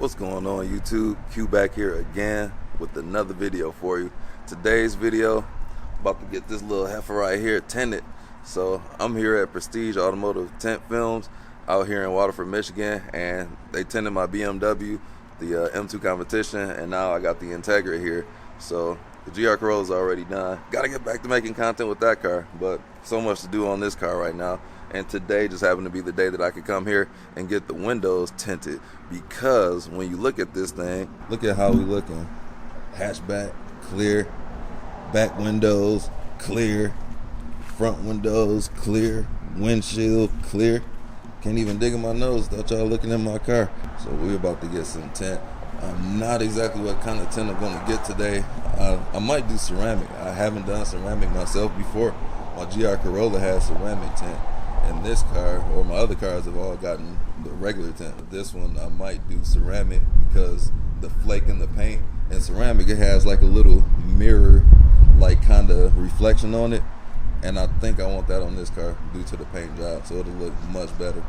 What's going on YouTube? Q back here again with another video for you. Today's video, about to get this little heifer right here tinted. So I'm here at Prestige Automotive Tint Films out here in Waterford, Michigan, and they tinted my BMW, the M2 competition, and now I got the Integra here. So the GR Corolla's already done. Gotta get back to making content with that car, but so much to do on this car right now. And today just happened to be the day that I could come here and get the windows tinted, because when you look at this thing, look at how we looking. Hatchback, clear. Back windows, clear. Front windows, clear. Windshield, clear. Can't even dig in my nose without y'all looking at my car. So we're about to get some tint. I'm not exactly what kind of tint I'm going to get today. I might do ceramic. I haven't done ceramic myself before. My GR Corolla has ceramic tint, and this car, or my other cars, have all gotten the regular tint. But this one I might do ceramic because the flake in the paint, and ceramic, it has like a little mirror like kind of reflection on it, and I think I want that on this car due to the paint job, so it'll look much better.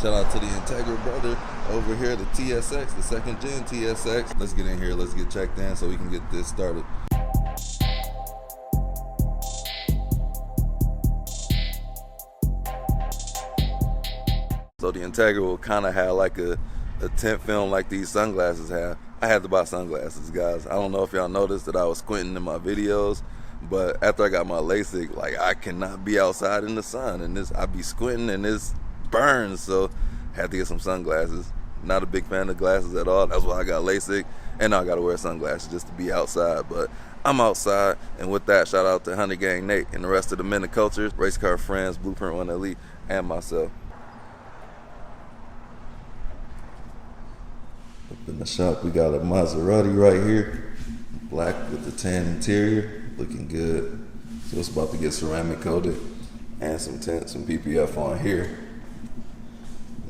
Shout out to the Integra brother over here, the TSX, the second gen TSX. Let's get in here, let's get checked in so we can get this started. So the Integra will kind of have like a tint film like these sunglasses have. I had to buy sunglasses, guys. I don't know if y'all noticed that I was squinting in my videos, but after I got my LASIK, like, I cannot be outside in the sun, and I be squinting and this burns, so I had to get some sunglasses. Not a big fan of glasses at all. That's why I got LASIK, and now I got to wear sunglasses just to be outside. But I'm outside, and with that, shout out to Hunter Gang Nate and the rest of the men of culture, race car friends, Blueprint 1 Elite, and myself. Up in the shop, we got a Maserati right here, black with the tan interior, looking good. So it's about to get ceramic coated and some tint, some PPF on here.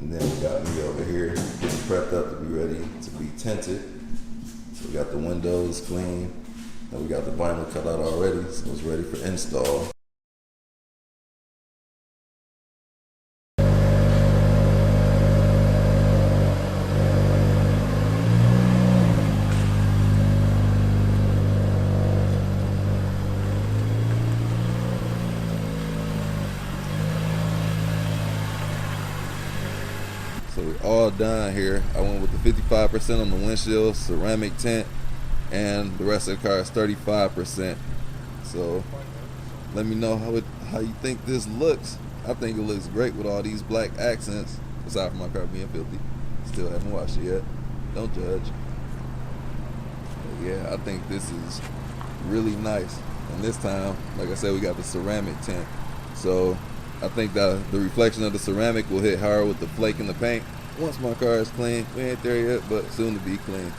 And then we got me over here getting prepped up to be ready to be tinted. So we got the windows clean, and we got the vinyl cut out already, so it's ready for install. So we're all done here. I went with the 55% on the windshield, ceramic tint, and the rest of the car is 35%. So let me know how you think this looks. I think it looks great with all these black accents, aside from my car being filthy. Still haven't washed it yet. Don't judge. But yeah, I think this is really nice. And this time, like I said, we got the ceramic tint. So I think that the reflection of the ceramic will hit hard with the flake in the paint. Once my car is clean, we ain't there yet, but soon to be clean.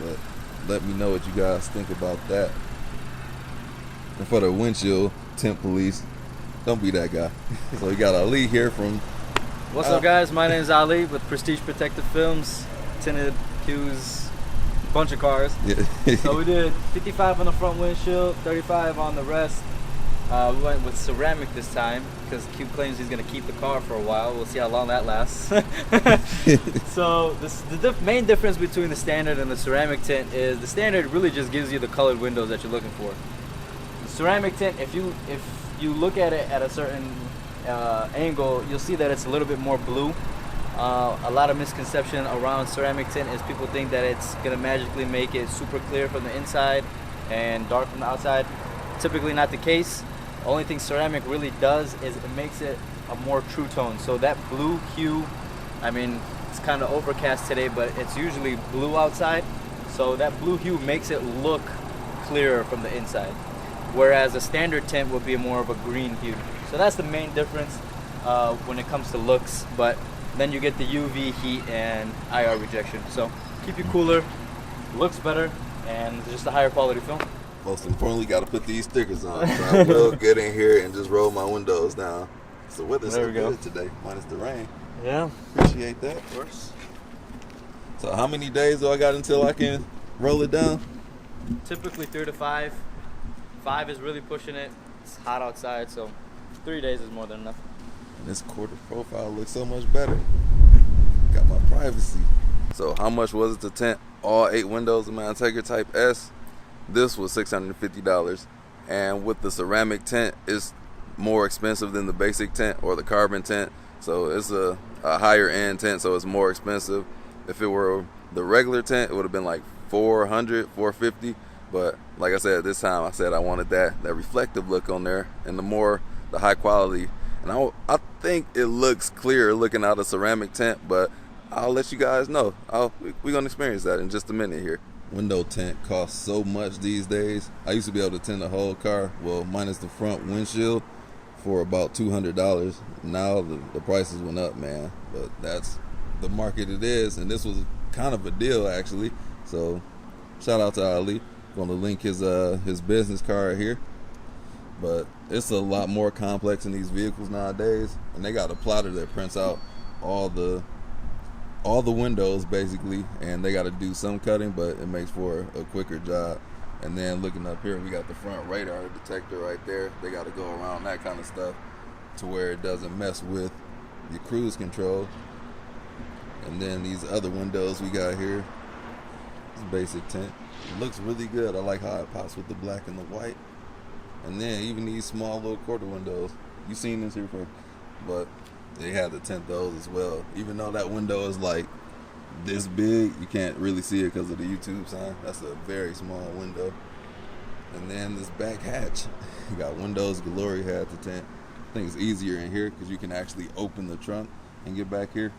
But let me know what you guys think about that. And for the windshield tint police, don't be that guy. So we got Ali here from... What's up, guys? My name is Ali with Prestige Protective Films. Tinted Q's, bunch of cars. Yeah. So we did 55 on the front windshield, 35 on the rest. We went with ceramic this time because Q claims he's going to keep the car for a while. We'll see how long that lasts. So the main difference between the standard and the ceramic tint is the standard really just gives you the colored windows that you're looking for. The ceramic tint, if you look at it at a certain angle, you'll see that it's a little bit more blue. A lot of misconception around ceramic tint is people think that it's going to magically make it super clear from the inside and dark from the outside. Typically not the case. The only thing ceramic really does is it makes it a more true tone. So that blue hue, I mean, it's kind of overcast today, but it's usually blue outside. So that blue hue makes it look clearer from the inside. Whereas a standard tint would be more of a green hue. So that's the main difference when it comes to looks. But then you get the UV heat and IR rejection. So keep you cooler, looks better, and just a higher quality film. Most importantly, got to put these stickers on. So I will get in here and just roll my windows down. So weather's so good today, minus the rain. Yeah. Appreciate that. Of course. So how many days do I got until I can roll it down? Typically 3 to 5. 5 is really pushing it. It's hot outside, so 3 days is more than enough. And this quarter profile looks so much better. Got my privacy. So how much was it to tint all 8 windows of my Integra Type S? This was $650. And with the ceramic tint, it's more expensive than the basic tint or the carbon tint. So it's a higher end tint, so it's more expensive. If it were the regular tint, it would have been like $400, $450. But like I said, this time I said I wanted that reflective look on there, and the high quality. And I think it looks clear looking out of ceramic tint, but I'll let you guys know. We're gonna experience that in just a minute here. Window tint costs so much these days. I used to be able to tint the whole car, well, minus the front windshield, for about $200. Now the prices went up, man. But that's the market it is, and this was kind of a deal actually. So shout out to Ali. Going to link his business card here. But it's a lot more complex in these vehicles nowadays, and they got a plotter that prints out all the windows basically, and they got to do some cutting, but it makes for a quicker job. And then looking up here, we got the front radar detector right there. They got to go around that kind of stuff to where it doesn't mess with your cruise control. And then these other windows we got here, it's basic tint. It looks really good. I like how it pops with the black and the white. And then even these small little quarter windows, you seen this here before, but they had to tint those as well. Even though that window is like this big, you can't really see it because of the YouTube sign. That's a very small window. And then this back hatch, you got windows galore you had to tint. I think it's easier in here because you can actually open the trunk and get back here.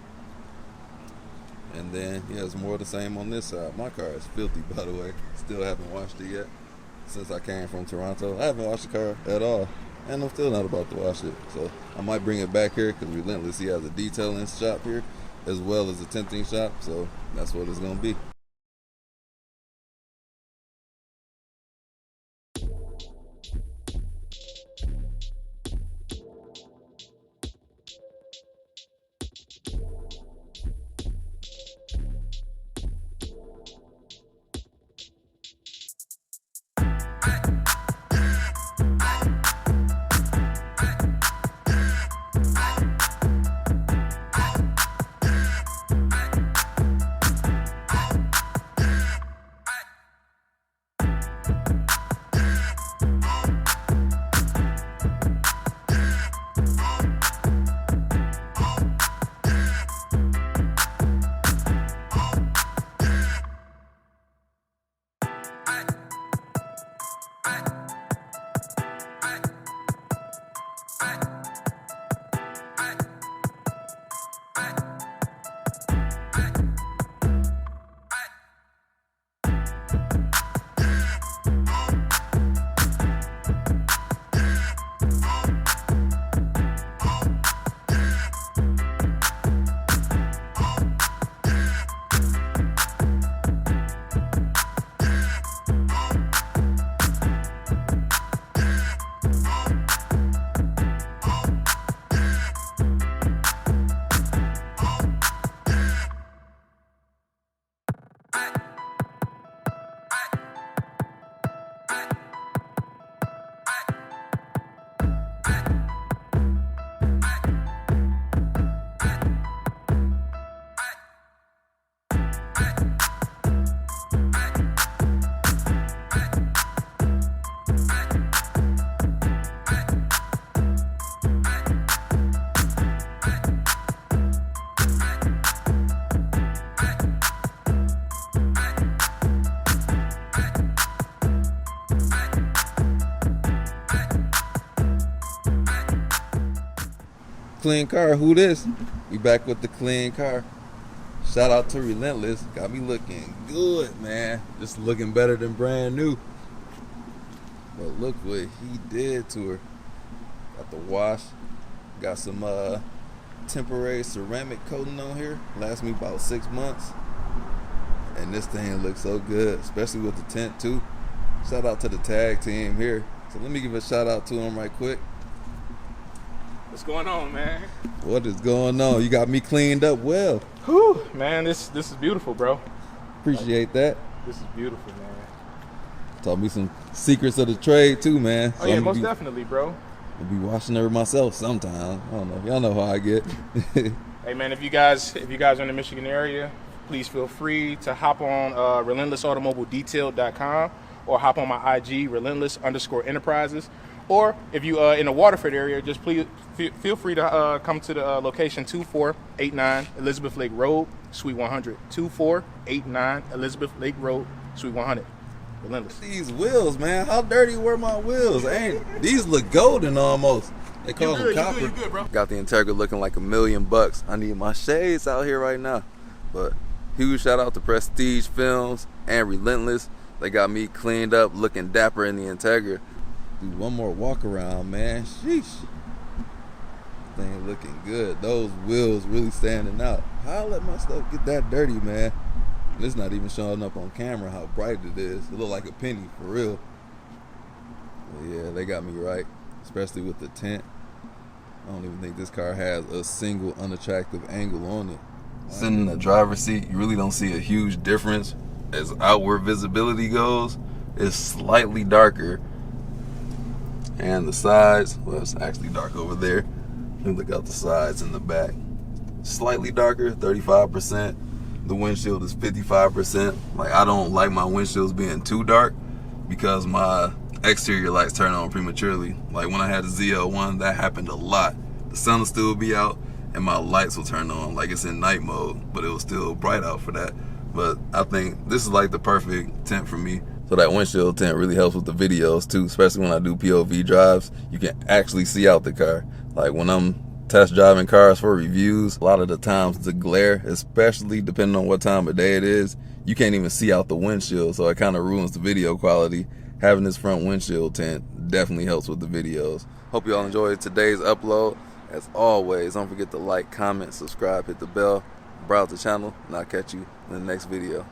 And then yeah, it's more of the same on this side. My car is filthy, by the way. Still haven't washed it yet since I came from Toronto. I haven't washed the car at all, and I'm still not about to wash it. So I might bring it back here because Relentless, he has a detailing shop here as well as a tinting shop, so that's what it's gonna be. Clean car, who this? We back with the clean car. Shout out to Relentless. Got me looking good, man. Just looking better than brand new. But look what he did to her. Got the wash. Got some temporary ceramic coating on here. Lasts me about 6 months. And this thing looks so good, especially with the tint too. Shout out to the tag team here. So let me give a shout out to them right quick. What's going on, man? What is going on? You got me cleaned up well. Whew, man, this is beautiful, bro. Appreciate that. This is beautiful, man. Taught me some secrets of the trade too, man. Oh yeah, most definitely, bro. I'll be washing her myself sometime. I don't know. Y'all know how I get. Hey man, if you guys are in the Michigan area, please feel free to hop on relentlessautomobiledetail.com or hop on my IG, Relentless_Enterprises. Or if you in the Waterford area, just please feel free to come to the location 2489 Elizabeth Lake Road, Suite 100. 2489 Elizabeth Lake Road, Suite 100. Relentless. These wheels, man. How dirty were my wheels? Ain't these look golden almost? They call them copper. You good, bro. Got the Integra looking like $1 million. I need my shades out here right now. But huge shout out to Prestige Films and Relentless. They got me cleaned up, looking dapper in the Integra. Dude, one more walk around, man. Sheesh. Thing looking good. Those wheels really standing out. How I let my stuff get that dirty, man? And it's not even showing up on camera how bright it is. It look like a penny for real. But yeah, they got me right, especially with the tint. I don't even think this car has a single unattractive angle on it. Sitting in the driver's seat, you really don't see a huge difference as outward visibility goes. It's slightly darker. And the sides, well, it's actually dark over there. Let me look out the sides and the back. Slightly darker, 35%. The windshield is 55%. Like, I don't like my windshields being too dark because my exterior lights turn on prematurely. Like when I had the ZL1, that happened a lot. The sun will still be out and my lights will turn on like it's in night mode, but it was still bright out for that. But I think this is like the perfect tint for me. So that windshield tint really helps with the videos too, especially when I do POV drives. You can actually see out the car. Like when I'm test driving cars for reviews, a lot of the times the glare, especially depending on what time of day it is, you can't even see out the windshield, so it kind of ruins the video quality. Having this front windshield tint definitely helps with the videos. Hope you all enjoyed today's upload. As always, don't forget to like, comment, subscribe, hit the bell, browse the channel, and I'll catch you in the next video.